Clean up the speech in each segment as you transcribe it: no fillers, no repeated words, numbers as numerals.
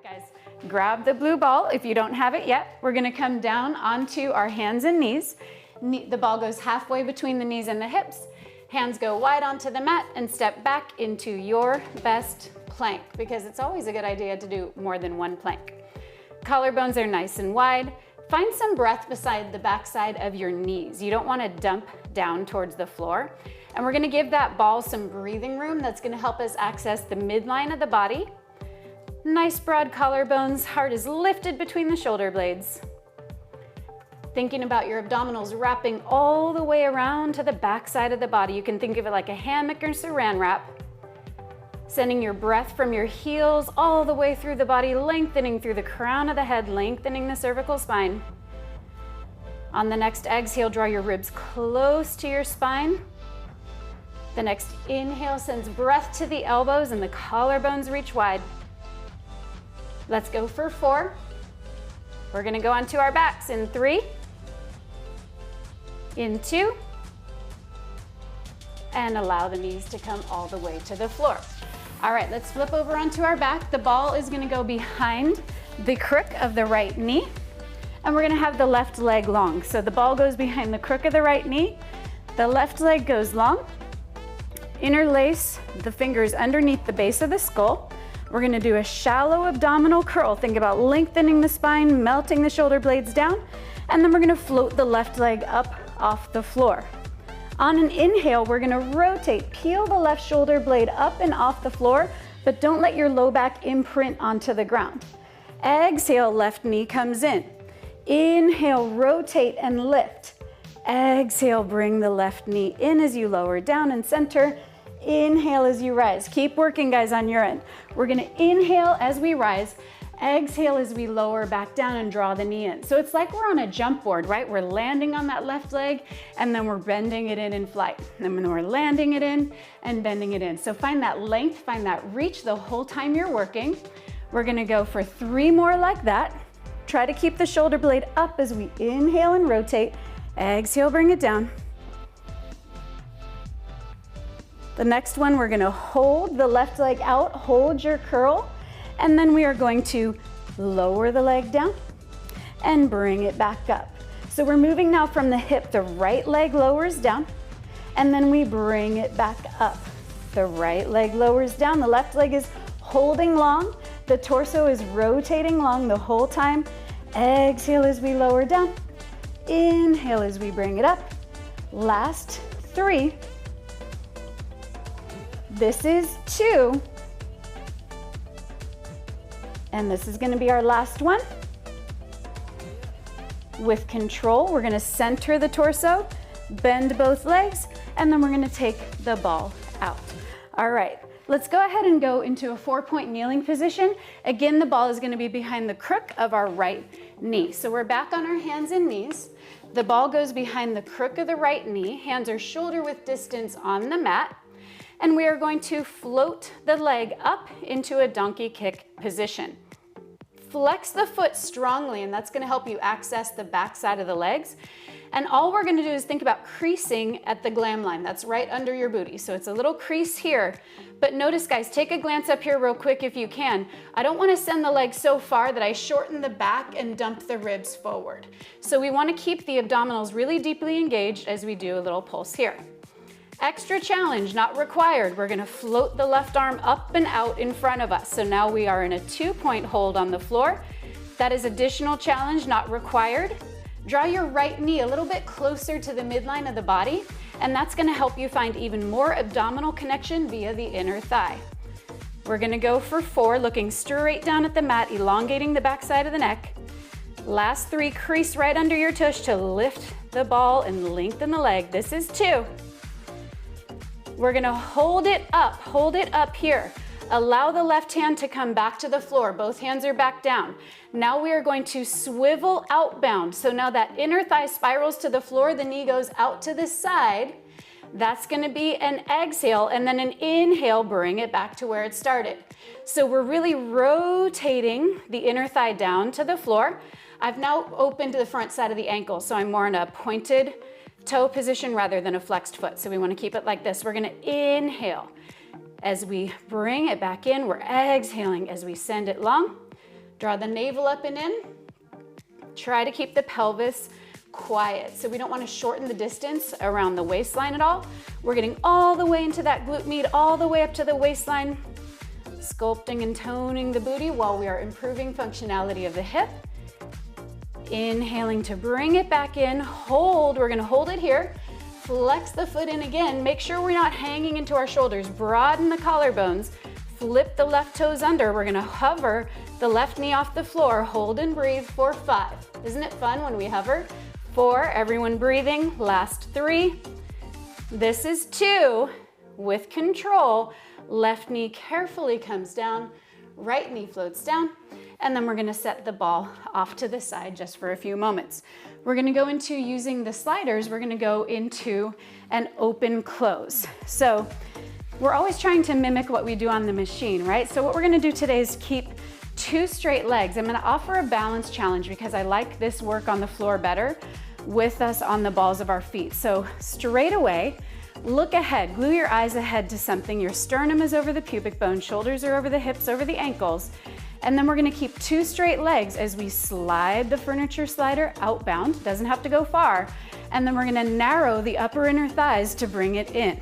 Guys, grab the blue ball if you don't have it yet. We're gonna come down onto our hands and knees. The ball goes halfway between the knees and the hips. Hands go wide onto the mat and step back into your best plank, because it's always a good idea to do more than one plank. Collarbones are nice and wide. Find some breath beside the backside of your knees. You don't want to dump down towards the floor. And we're going to give that ball some breathing room. That's going to help us access the midline of the body. Nice broad collarbones, heart is lifted between the shoulder blades. Thinking about your abdominals wrapping all the way around to the backside of the body. You can think of it like a hammock or saran wrap. Sending your breath from your heels all the way through the body, lengthening through the crown of the head, lengthening the cervical spine. On the next exhale, draw your ribs close to your spine. The next inhale sends breath to the elbows and the collarbones reach wide. Let's go for 4. We're gonna go onto our backs in 3, in 2, and allow the knees to come all the way to the floor. All right, let's flip over onto our back. The ball is gonna go behind the crook of the right knee, and we're gonna have the left leg long. So the ball goes behind the crook of the right knee, the left leg goes long, interlace the fingers underneath the base of the skull. We're gonna do a shallow abdominal curl. Think about lengthening the spine, melting the shoulder blades down, and then we're gonna float the left leg up off the floor. On an inhale, we're gonna rotate, peel the left shoulder blade up and off the floor, but don't let your low back imprint onto the ground. Exhale, left knee comes in. Inhale, rotate and lift. Exhale, bring the left knee in as you lower down and center. Inhale as you rise. Keep working, guys, on your end. We're gonna inhale as we rise, exhale as we lower back down and draw the knee in. So it's like we're on a jump board, right? We're landing on that left leg and then we're bending it in flight. And then we're landing it in and bending it in. So find that length, find that reach the whole time you're working. We're gonna go for 3 more like that. Try to keep the shoulder blade up as we inhale and rotate. Exhale, bring it down. The next one, we're gonna hold the left leg out, hold your curl, and then we are going to lower the leg down and bring it back up. So we're moving now from the hip, the right leg lowers down, and then we bring it back up. The right leg lowers down, the left leg is holding long, the torso is rotating long the whole time. Exhale as we lower down, inhale as we bring it up. Last 3. This is 2. And this is gonna be our last one. With control, we're gonna center the torso, bend both legs, and then we're gonna take the ball out. All right, let's go ahead and go into a 4-point kneeling position. Again, the ball is gonna be behind the crook of our right knee. So we're back on our hands and knees. The ball goes behind the crook of the right knee. Hands are shoulder width distance on the mat. And we are going to float the leg up into a donkey kick position. Flex the foot strongly, and that's gonna help you access the back side of the legs. And all we're gonna do is think about creasing at the glam line. That's right under your booty. So it's a little crease here. But notice, guys, take a glance up here real quick if you can. I don't wanna send the leg so far that I shorten the back and dump the ribs forward. So we wanna keep the abdominals really deeply engaged as we do a little pulse here. Extra challenge, not required. We're gonna float the left arm up and out in front of us. So now we are in a 2-point hold on the floor. That is additional challenge, not required. Draw your right knee a little bit closer to the midline of the body, and that's gonna help you find even more abdominal connection via the inner thigh. We're gonna go for 4, looking straight down at the mat, elongating the back side of the neck. Last 3, crease right under your tush to lift the ball and lengthen the leg. This is 2. We're gonna hold it up here. Allow the left hand to come back to the floor. Both hands are back down. Now we are going to swivel outbound. So now that inner thigh spirals to the floor, the knee goes out to the side. That's gonna be an exhale, and then an inhale, bring it back to where it started. So we're really rotating the inner thigh down to the floor. I've now opened to the front side of the ankle, so I'm more in a pointed toe position rather than a flexed foot. So we want to keep it like this. We're going to inhale. As we bring it back in, we're exhaling as we send it long. Draw the navel up and in. Try to keep the pelvis quiet. So we don't want to shorten the distance around the waistline at all. We're getting all the way into that glute med, all the way up to the waistline, sculpting and toning the booty while we are improving functionality of the hip. Inhaling to bring it back in, hold, we're gonna hold it here. Flex the foot in again, make sure we're not hanging into our shoulders, broaden the collarbones, flip the left toes under. We're gonna hover the left knee off the floor, hold and breathe for 5. Isn't it fun when we hover? 4, everyone breathing, last 3. This is 2, with control. Left knee carefully comes down, right knee floats down, and then we're gonna set the ball off to the side just for a few moments. We're gonna go into using the sliders, we're gonna go into an open close. So we're always trying to mimic what we do on the machine, right? So what we're gonna do today is keep 2 straight legs. I'm gonna offer a balance challenge because I like this work on the floor better with us on the balls of our feet. So straight away, look ahead, glue your eyes ahead to something. Your sternum is over the pubic bone, shoulders are over the hips, over the ankles. And then we're gonna keep 2 straight legs as we slide the furniture slider outbound, doesn't have to go far. And then we're gonna narrow the upper inner thighs to bring it in.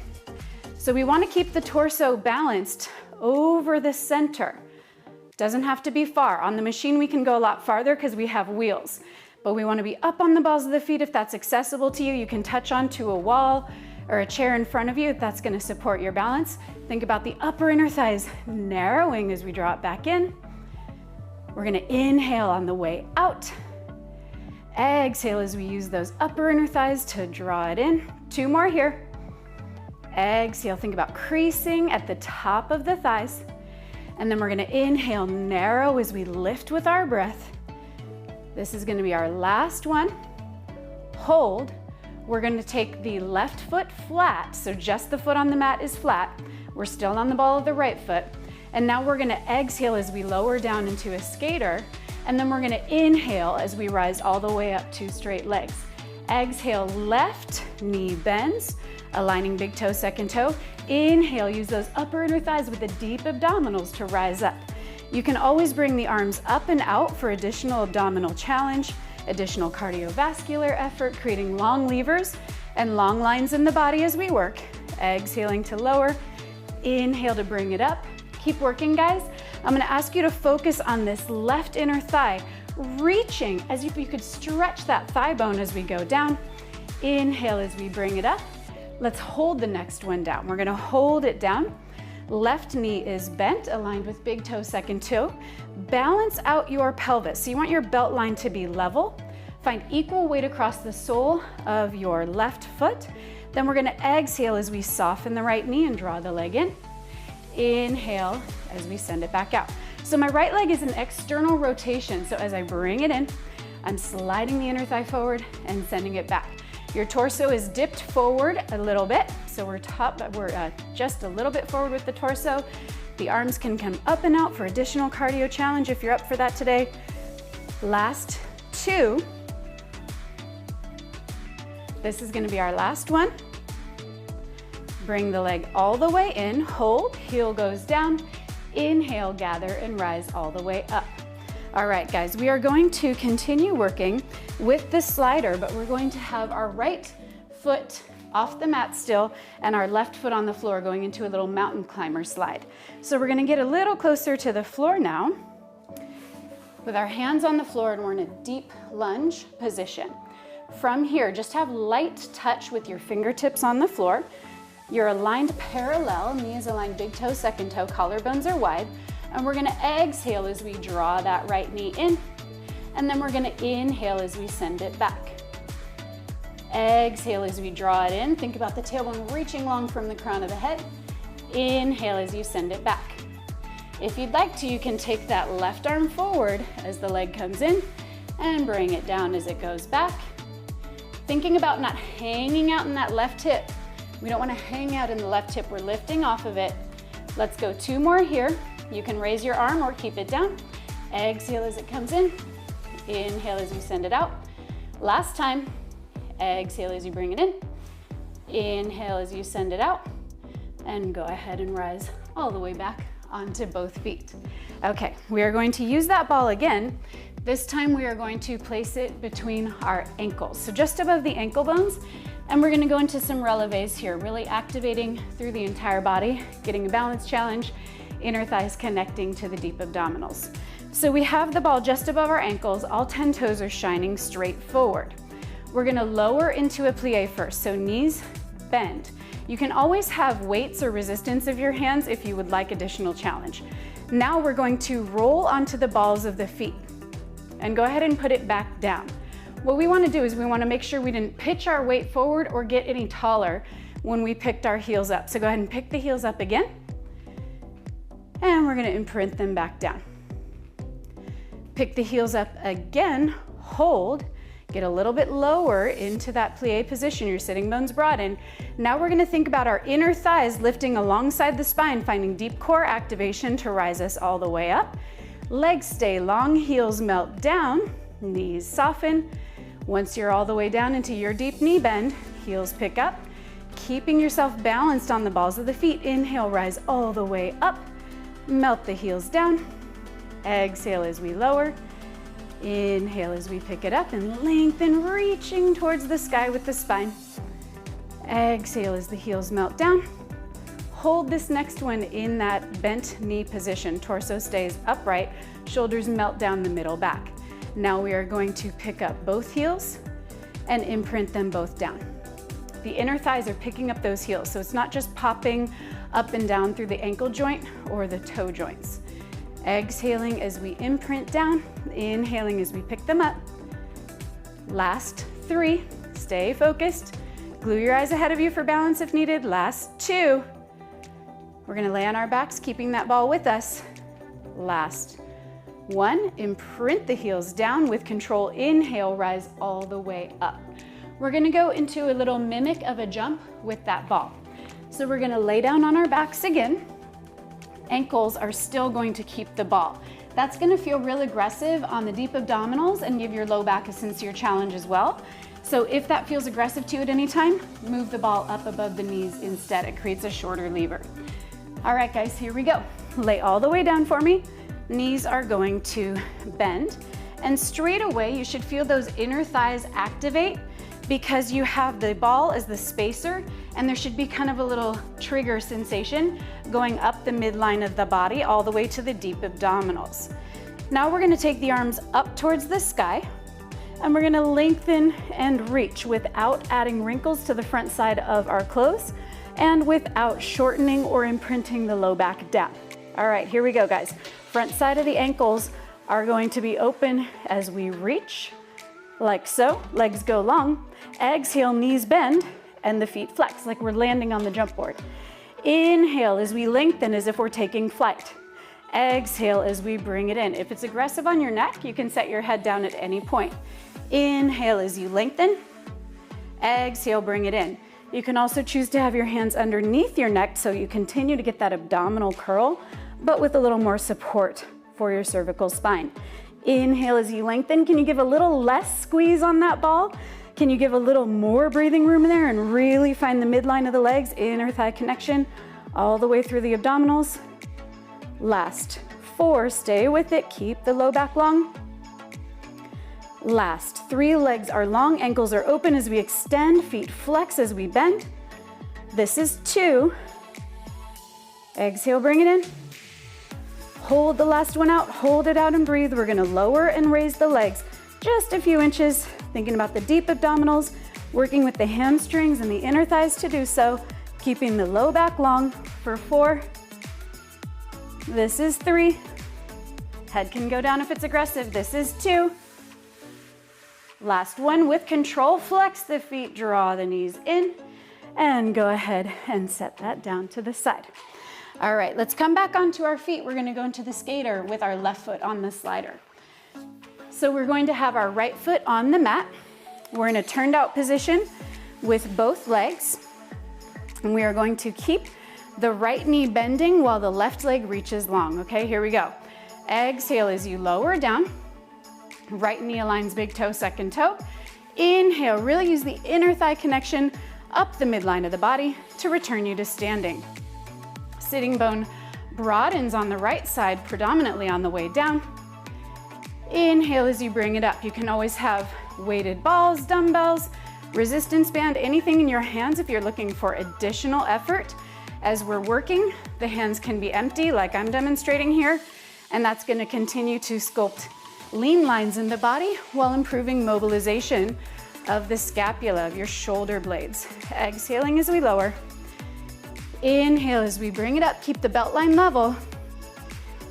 So we wanna keep the torso balanced over the center. Doesn't have to be far. On the machine, we can go a lot farther because we have wheels. But we wanna be up on the balls of the feet if that's accessible to you. You can touch onto a wall or a chair in front of you if that's gonna support your balance. Think about the upper inner thighs narrowing as we draw it back in. We're gonna inhale on the way out. Exhale as we use those upper inner thighs to draw it in. 2 more here. Exhale, think about creasing at the top of the thighs. And then we're gonna inhale, narrow as we lift with our breath. This is gonna be our last one. Hold. We're gonna take the left foot flat, so just the foot on the mat is flat. We're still on the ball of the right foot. And now we're gonna exhale as we lower down into a skater, and then we're gonna inhale as we rise all the way up 2 straight legs. Exhale, left knee bends, aligning big toe, second toe. Inhale, use those upper inner thighs with the deep abdominals to rise up. You can always bring the arms up and out for additional abdominal challenge, additional cardiovascular effort, creating long levers and long lines in the body as we work. Exhaling to lower, inhale to bring it up. Keep working, guys. I'm gonna ask you to focus on this left inner thigh, reaching as if you could stretch that thigh bone as we go down. Inhale as we bring it up. Let's hold the next one down. We're gonna hold it down. Left knee is bent, aligned with big toe, second toe. Balance out your pelvis. So you want your belt line to be level. Find equal weight across the sole of your left foot. Then we're gonna exhale as we soften the right knee and draw the leg in. Inhale as we send it back out. So my right leg is an external rotation. So as I bring it in, I'm sliding the inner thigh forward and sending it back. Your torso is dipped forward a little bit. So we're just a little bit forward with the torso. The arms can come up and out for additional cardio challenge if you're up for that today. Last 2. This is gonna be our last one. Bring the leg all the way in, hold, heel goes down, inhale, gather, and rise all the way up. All right, guys, we are going to continue working with the slider, but we're going to have our right foot off the mat still and our left foot on the floor going into a little mountain climber slide. So we're gonna get a little closer to the floor now with our hands on the floor, and we're in a deep lunge position. From here, just have light touch with your fingertips on the floor. You're aligned parallel, knees aligned, big toe, second toe, collarbones are wide. And we're gonna exhale as we draw that right knee in. And then we're gonna inhale as we send it back. Exhale as we draw it in. Think about the tailbone reaching long from the crown of the head. Inhale as you send it back. If you'd like to, you can take that left arm forward as the leg comes in and bring it down as it goes back. Thinking about not hanging out in that left hip. We don't want to hang out in the left hip. We're lifting off of it. Let's go 2 more here. You can raise your arm or keep it down. Exhale as it comes in. Inhale as you send it out. Last time. Exhale as you bring it in. Inhale as you send it out. And go ahead and rise all the way back onto both feet. Okay, we are going to use that ball again. This time we are going to place it between our ankles, so just above the ankle bones, and we're gonna go into some releves here, really activating through the entire body, getting a balance challenge, inner thighs connecting to the deep abdominals. So we have the ball just above our ankles, all 10 toes are shining straight forward. We're gonna lower into a plie first, so knees bend. You can always have weights or resistance of your hands if you would like additional challenge. Now we're going to roll onto the balls of the feet and go ahead and put it back down. What we want to do is we want to make sure we didn't pitch our weight forward or get any taller when we picked our heels up. So go ahead and pick the heels up again. And we're going to imprint them back down. Pick the heels up again, hold, get a little bit lower into that plie position, your sitting bones broaden. Now we're gonna think about our inner thighs lifting alongside the spine, finding deep core activation to rise us all the way up. Legs stay long, heels melt down, knees soften. Once you're all the way down into your deep knee bend, heels pick up, keeping yourself balanced on the balls of the feet. Inhale, rise all the way up, melt the heels down. Exhale as we lower. Inhale as we pick it up and lengthen, reaching towards the sky with the spine. Exhale as the heels melt down. Hold this next one in that bent knee position. Torso stays upright, shoulders melt down the middle back. Now we are going to pick up both heels and imprint them both down. The inner thighs are picking up those heels, so it's not just popping up and down through the ankle joint or the toe joints. Exhaling as we imprint down, inhaling as we pick them up. Last 3, stay focused. Glue your eyes ahead of you for balance if needed. Last 2. We're gonna lay on our backs, keeping that ball with us. Last 1, imprint the heels down with control. Inhale, rise all the way up. We're gonna go into a little mimic of a jump with that ball. So we're gonna lay down on our backs again. Ankles are still going to keep the ball. That's gonna feel real aggressive on the deep abdominals and give your low back a sincere challenge as well. So if that feels aggressive to you at any time, move the ball up above the knees instead. It creates a shorter lever. All right, guys, here we go. Lay all the way down for me. Knees are going to bend. And straight away, you should feel those inner thighs activate because you have the ball as the spacer, and there should be kind of a little trigger sensation going up the midline of the body all the way to the deep abdominals. Now we're gonna take the arms up towards the sky, and we're gonna lengthen and reach without adding wrinkles to the front side of our clothes and without shortening or imprinting the low back down. All right, here we go, guys. Front side of the ankles are going to be open as we reach, like so. Legs go long. Exhale, knees bend, and the feet flex like we're landing on the jump board. Inhale as we lengthen as if we're taking flight. Exhale as we bring it in. If it's aggressive on your neck, you can set your head down at any point. Inhale as you lengthen. Exhale, bring it in. You can also choose to have your hands underneath your neck so you continue to get that abdominal curl, but with a little more support for your cervical spine. Inhale as you lengthen. Can you give a little less squeeze on that ball? Can you give a little more breathing room in there and really find the midline of the legs, inner thigh connection, all the way through the abdominals? Last 4, stay with it, keep the low back long. Last 3, legs are long, ankles are open as we extend, feet flex as we bend. This is 2. Exhale, bring it in. Hold the last one out, hold it out and breathe. We're gonna lower and raise the legs just a few inches, thinking about the deep abdominals, working with the hamstrings and the inner thighs to do so, keeping the low back long for 4. This is 3. Head can go down if it's aggressive. This is 2. Last one with control, flex the feet, draw the knees in, and go ahead and set that down to the side. All right, let's come back onto our feet. We're gonna go into the skater with our left foot on the slider. So we're going to have our right foot on the mat. We're in a turned out position with both legs. And we are going to keep the right knee bending while the left leg reaches long. Okay, here we go. Exhale as you lower down. Right knee aligns big toe, second toe. Inhale, really use the inner thigh connection up the midline of the body to return you to standing. Sitting bone broadens on the right side, predominantly on the way down. Inhale as you bring it up. You can always have weighted balls, dumbbells, resistance band, anything in your hands if you're looking for additional effort. As we're working, the hands can be empty like I'm demonstrating here, and that's gonna continue to sculpt lean lines in the body while improving mobilization of the scapula, of your shoulder blades. Exhaling as we lower. Inhale as we bring it up, keep the belt line level.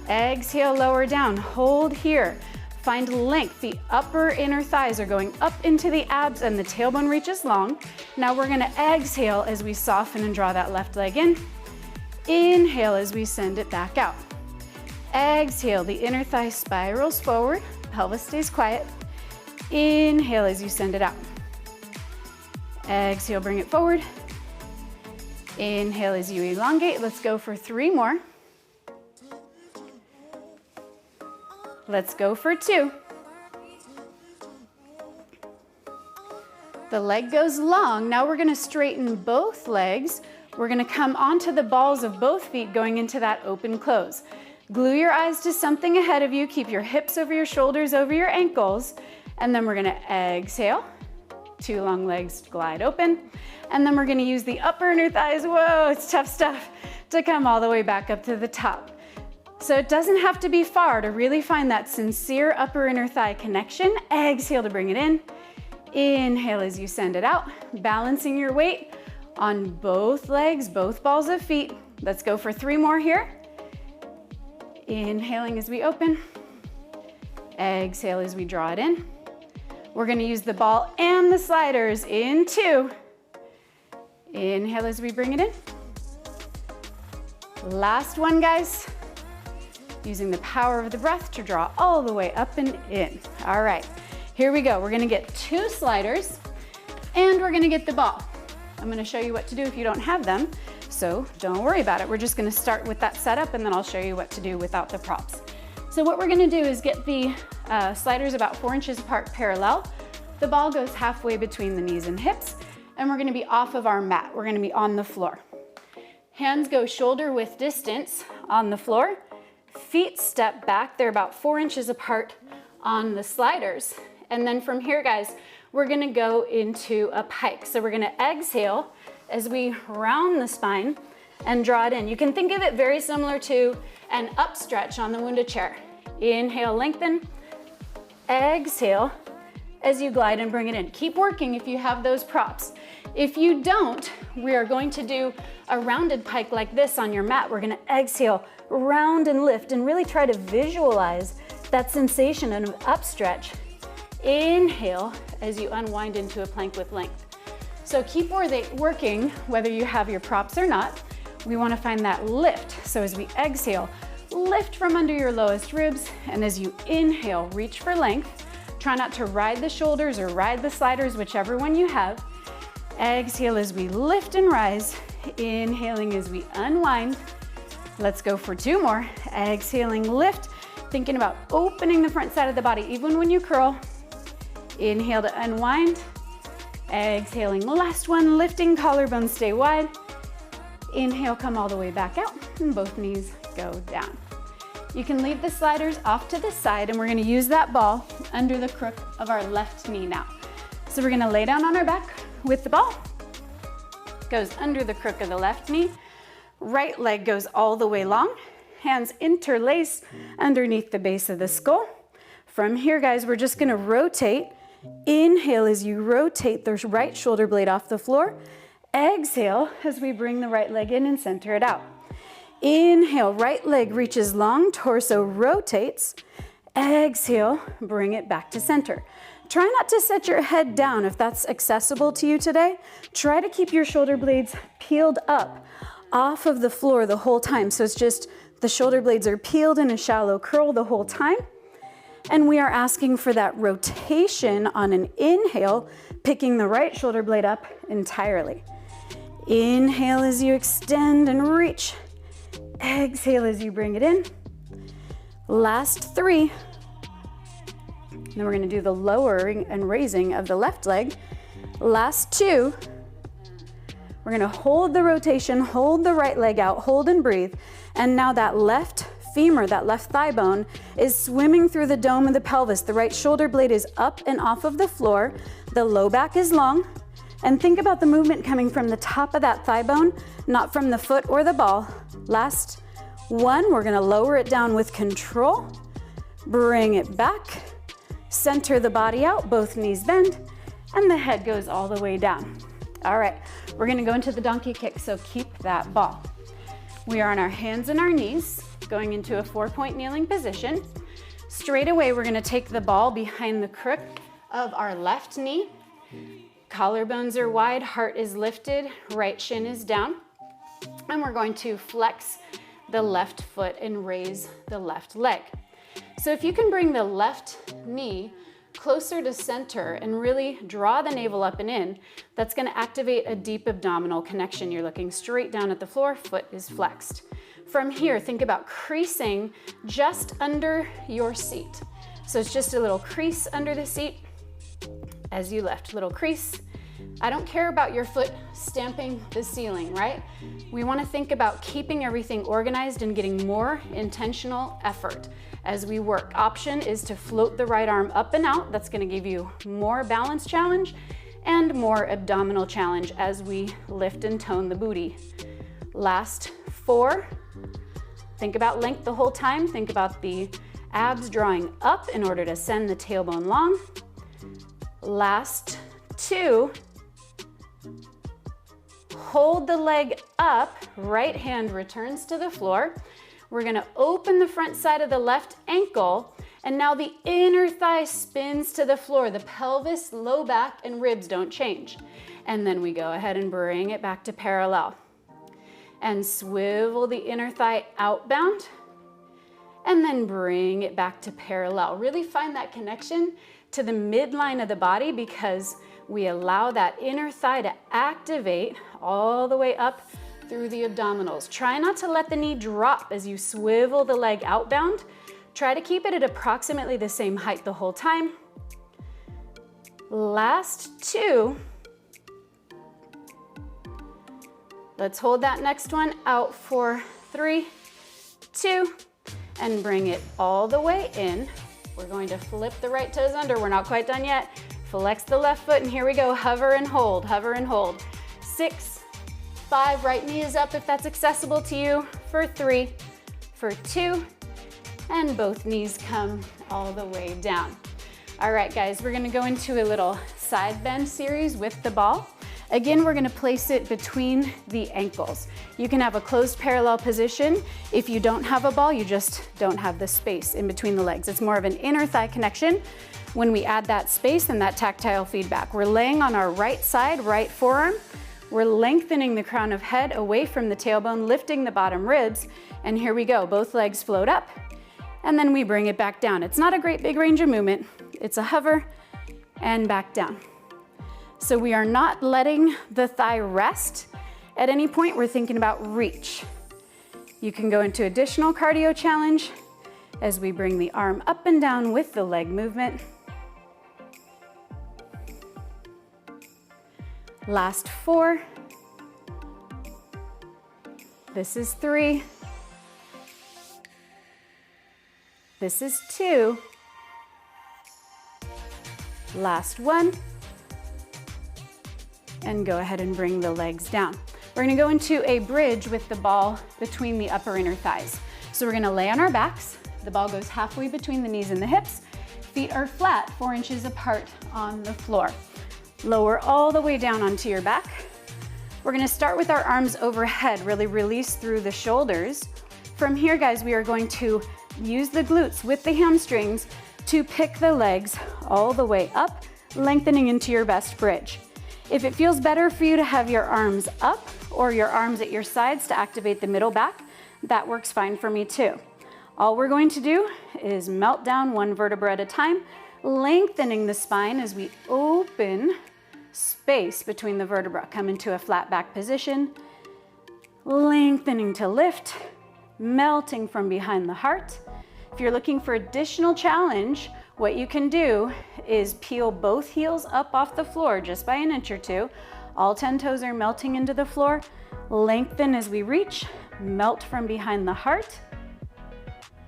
Exhale, lower down, hold here. Find length, the upper inner thighs are going up into the abs and the tailbone reaches long. Now we're gonna exhale as we soften and draw that left leg in. Inhale as we send it back out. Exhale, the inner thigh spirals forward, pelvis stays quiet. Inhale as you send it out. Exhale, bring it forward. Inhale as you elongate. Let's go for 3 more. Let's go for 2. The leg goes long. Now we're gonna straighten both legs. We're gonna come onto the balls of both feet going into that open close. Glue your eyes to something ahead of you. Keep your hips over your shoulders, over your ankles. And then we're gonna exhale. 2 long legs glide open. And then we're gonna use the upper inner thighs, whoa, it's tough stuff, to come all the way back up to the top. So it doesn't have to be far to really find that sincere upper inner thigh connection. Exhale to bring it in. Inhale as you send it out, balancing your weight on both legs, both balls of feet. Let's go for 3 more here. Inhaling as we open. Exhale as we draw it in. We're gonna use the ball and the sliders in 2. Inhale as we bring it in. Last one, guys. Using the power of the breath to draw all the way up and in. All right, here we go. We're gonna get 2 sliders and we're gonna get the ball. I'm gonna show you what to do if you don't have them, so don't worry about it. We're just gonna start with that setup and then I'll show you what to do without the props. So what we're gonna do is get the sliders about 4 inches apart parallel. The ball goes halfway between the knees and hips, and we're gonna be off of our mat. We're gonna be on the floor. Hands go shoulder width distance on the floor. Feet step back, they're about 4 inches apart on the sliders. And then from here, guys, we're gonna go into a pike. So we're gonna exhale as we round the spine and draw it in. You can think of it very similar to an up stretch on the Wunda chair. Inhale, lengthen. Exhale as you glide and bring it in. Keep working if you have those props. If you don't, we are going to do a rounded pike like this on your mat. We're gonna exhale, round and lift, and really try to visualize that sensation of an up stretch. Inhale as you unwind into a plank with length. So keep working, whether you have your props or not. We wanna find that lift. So as we exhale, lift from under your lowest ribs, and as you inhale, reach for length. Try not to ride the shoulders or ride the sliders, whichever one you have. Exhale as we lift and rise. Inhaling as we unwind. Let's go for 2 more. Exhaling, lift. Thinking about opening the front side of the body, even when you curl. Inhale to unwind. Exhaling, last one, lifting, collarbones stay wide. Inhale, come all the way back out, and both knees go down. You can leave the sliders off to the side, and we're gonna use that ball under the crook of our left knee now. So we're gonna lay down on our back with the ball. Goes under the crook of the left knee. Right leg goes all the way long. Hands interlace underneath the base of the skull. From here, guys, we're just gonna rotate. Inhale as you rotate the right shoulder blade off the floor. Exhale as we bring the right leg in and center it out. Inhale, right leg reaches long, torso rotates. Exhale, bring it back to center. Try not to set your head down if that's accessible to you today. Try to keep your shoulder blades peeled up off of the floor the whole time. So it's just the shoulder blades are peeled in a shallow curl the whole time. And we are asking for that rotation on an inhale, picking the right shoulder blade up entirely. Inhale as you extend and reach. Exhale as you bring it in. Last 3. Then we're gonna do the lowering and raising of the left leg. Last 2. We're gonna hold the rotation, hold the right leg out, hold and breathe. And now that left femur, that left thigh bone, is swimming through the dome of the pelvis. The right shoulder blade is up and off of the floor. The low back is long. And think about the movement coming from the top of that thigh bone, not from the foot or the ball. Last one, we're gonna lower it down with control. Bring it back. Center the body out, both knees bend, and the head goes all the way down. All right, we're gonna go into the donkey kick, so keep that ball. We are on our hands and our knees, going into a 4-point kneeling position. Straight away, we're gonna take the ball behind the crook of our left knee. Collarbones are wide, heart is lifted, right shin is down. And we're going to flex the left foot and raise the left leg. So if you can bring the left knee closer to center and really draw the navel up and in, that's gonna activate a deep abdominal connection. You're looking straight down at the floor, foot is flexed. From here, think about creasing just under your seat. So it's just a little crease under the seat as you lift, little crease. I don't care about your foot stamping the ceiling, right? We wanna think about keeping everything organized and getting more intentional effort as we work. Option is to float the right arm up and out. That's gonna give you more balance challenge and more abdominal challenge as we lift and tone the booty. Last 4, think about length the whole time. Think about the abs drawing up in order to send the tailbone long. Last 2, hold the leg up, right hand returns to the floor. We're gonna open the front side of the left ankle, and now the inner thigh spins to the floor. The pelvis, low back, and ribs don't change. And then we go ahead and bring it back to parallel. And swivel the inner thigh outbound, and then bring it back to parallel. Really find that connection to the midline of the body, because we allow that inner thigh to activate all the way up through the abdominals. Try not to let the knee drop as you swivel the leg outbound. Try to keep it at approximately the same height the whole time. Last 2. Let's hold that next one out for 3, 2, and bring it all the way in. We're going to flip the right toes under. We're not quite done yet. Flex the left foot, and here we go. Hover and hold, hover and hold. 6, 5, right knee is up if that's accessible to you. For 3, for 2, and both knees come all the way down. All right, guys, we're gonna go into a little side bend series with the ball. Again, we're gonna place it between the ankles. You can have a closed parallel position. If you don't have a ball, you just don't have the space in between the legs. It's more of an inner thigh connection when we add that space and that tactile feedback. We're laying on our right side, right forearm. We're lengthening the crown of head away from the tailbone, lifting the bottom ribs, and here we go. Both legs float up, and then we bring it back down. It's not a great big range of movement. It's a hover and back down. So we are not letting the thigh rest. At any point, we're thinking about reach. You can go into additional cardio challenge as we bring the arm up and down with the leg movement. Last 4. This is 3. This is 2. Last 1. And go ahead and bring the legs down. We're gonna go into a bridge with the ball between the upper inner thighs. So we're gonna lay on our backs. The ball goes halfway between the knees and the hips. Feet are flat, 4 inches apart on the floor. Lower all the way down onto your back. We're gonna start with our arms overhead, really release through the shoulders. From here, guys, we are going to use the glutes with the hamstrings to pick the legs all the way up, lengthening into your best bridge. If it feels better for you to have your arms up or your arms at your sides to activate the middle back, that works fine for me too. All we're going to do is melt down 1 vertebra at a time, lengthening the spine as we open space between the vertebra. Come into a flat back position, lengthening to lift, melting from behind the heart. If you're looking for additional challenge, what you can do is peel both heels up off the floor just by an inch or two. All 10 toes are melting into the floor. Lengthen as we reach, melt from behind the heart.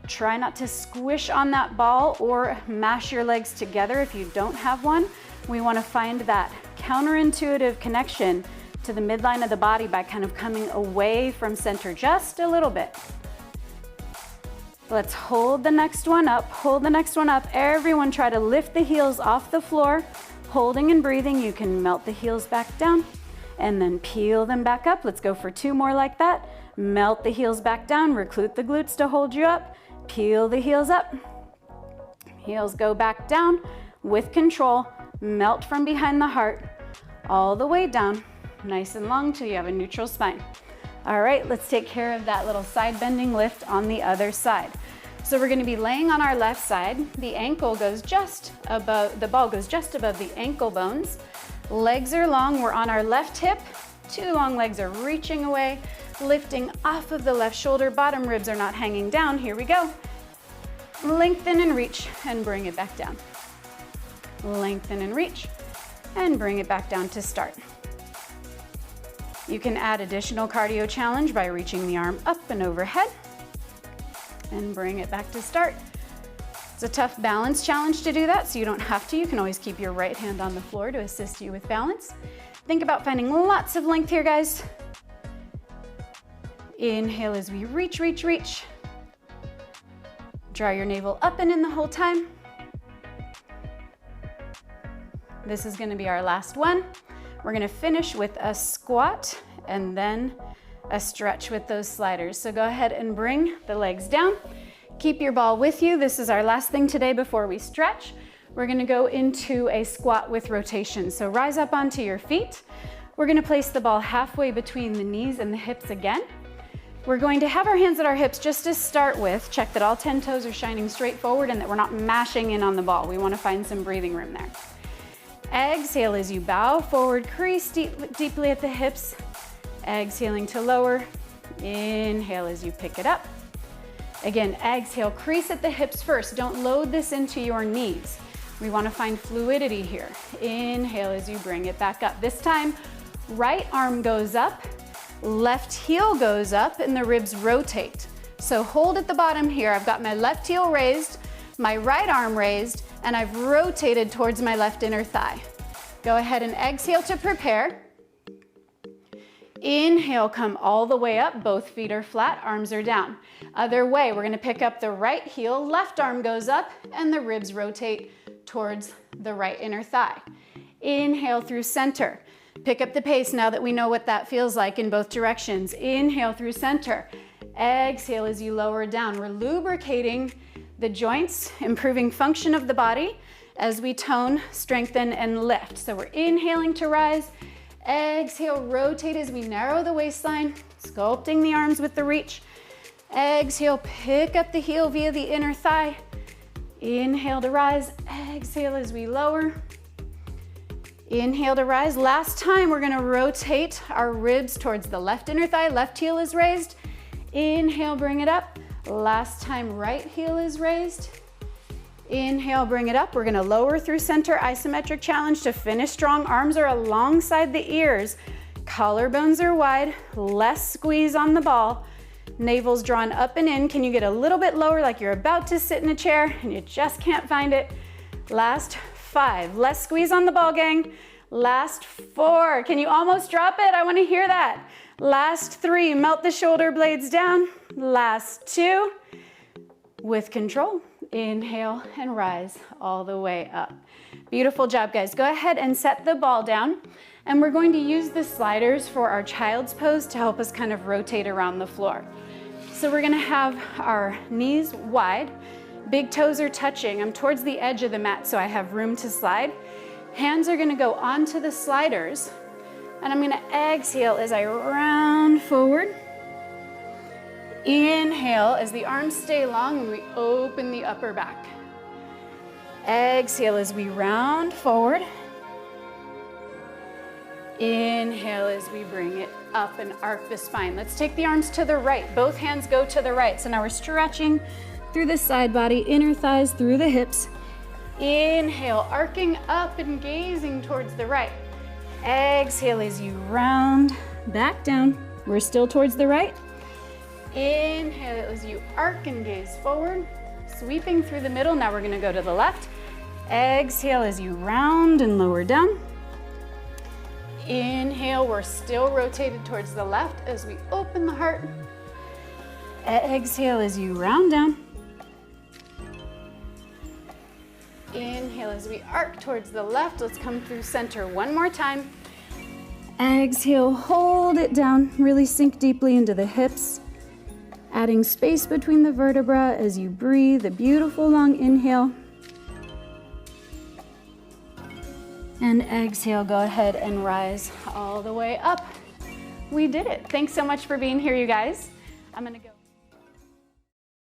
Try not to squish on that ball or mash your legs together if you don't have one. We want to find that counterintuitive connection to the midline of the body by kind of coming away from center just a little bit. Let's hold the next one up, hold the next one up. Everyone try to lift the heels off the floor. Holding and breathing, you can melt the heels back down and then peel them back up. Let's go for 2 more like that. Melt the heels back down, recruit the glutes to hold you up. Peel the heels up. Heels go back down with control. Melt from behind the heart all the way down, nice and long till you have a neutral spine. All right, let's take care of that little side bending lift on the other side. So we're gonna be laying on our left side. The ankle goes just above, the ball goes just above the ankle bones. Legs are long, we're on our left hip. 2 long legs are reaching away, lifting off of the left shoulder. Bottom ribs are not hanging down. Here we go. Lengthen and reach and bring it back down. Lengthen and reach and bring it back down to start. You can add additional cardio challenge by reaching the arm up and overhead and bring it back to start. It's a tough balance challenge to do that, so you don't have to. You can always keep your right hand on the floor to assist you with balance. Think about finding lots of length here, guys. Inhale as we reach, reach, reach. Draw your navel up and in the whole time. This is gonna be our last one. We're gonna finish with a squat and then a stretch with those sliders. So go ahead and bring the legs down. Keep your ball with you. This is our last thing today before we stretch. We're gonna go into a squat with rotation. So rise up onto your feet. We're gonna place the ball halfway between the knees and the hips again. We're going to have our hands at our hips just to start with. Check that all 10 toes are shining straight forward and that we're not mashing in on the ball. We wanna find some breathing room there. Exhale as you bow forward, crease deeply at the hips. Exhaling to lower. Inhale as you pick it up. Again, exhale, crease at the hips first. Don't load this into your knees. We want to find fluidity here. Inhale as you bring it back up. This time, right arm goes up, left heel goes up, and the ribs rotate. So hold at the bottom here. I've got my left heel raised, my right arm raised, and I've rotated towards my left inner thigh. Go ahead and exhale to prepare. Inhale, come all the way up. Both feet are flat, arms are down. Other way, we're gonna pick up the right heel, left arm goes up, and the ribs rotate towards the right inner thigh. Inhale through center. Pick up the pace now that we know what that feels like in both directions. Inhale through center. Exhale as you lower down. We're lubricating the joints, improving function of the body as we tone, strengthen, and lift. So we're inhaling to rise. Exhale, rotate as we narrow the waistline, sculpting the arms with the reach. Exhale, pick up the heel via the inner thigh. Inhale to rise. Exhale as we lower. Inhale to rise. Last time, we're gonna rotate our ribs towards the left inner thigh. Left heel is raised. Inhale, bring it up. Last time, right heel is raised. Inhale, bring it up. We're gonna lower through center, isometric challenge to finish strong. Arms are alongside the ears. Collarbones are wide, less squeeze on the ball. Navel's drawn up and in. Can you get a little bit lower like you're about to sit in a chair and you just can't find it? Last 5, less squeeze on the ball, gang. Last 4, can you almost drop it? I wanna hear that. Last 3, melt the shoulder blades down. Last 2, with control. Inhale and rise all the way up. Beautiful job, guys. Go ahead and set the ball down. And we're going to use the sliders for our child's pose to help us kind of rotate around the floor. So we're gonna have our knees wide, big toes are touching. I'm towards the edge of the mat, so I have room to slide. Hands are gonna go onto the sliders, and I'm gonna exhale as I round forward. Inhale as the arms stay long and we open the upper back. Exhale as we round forward. Inhale as we bring it up and arc the spine. Let's take the arms to the right. Both hands go to the right. So now we're stretching through the side body, inner thighs through the hips. Inhale, arcing up and gazing towards the right. Exhale as you round back down. We're still towards the right. Inhale as you arc and gaze forward, sweeping through the middle. Now we're gonna go to the left. Exhale as you round and lower down. Inhale, we're still rotated towards the left as we open the heart. Exhale as you round down. Inhale as we arc towards the left. Let's come through center one more time. Exhale, hold it down. Really sink deeply into the hips. Adding space between the vertebra as you breathe, a beautiful long inhale. And exhale, go ahead and rise all the way up. We did it. Thanks so much for being here, you guys. I'm gonna go.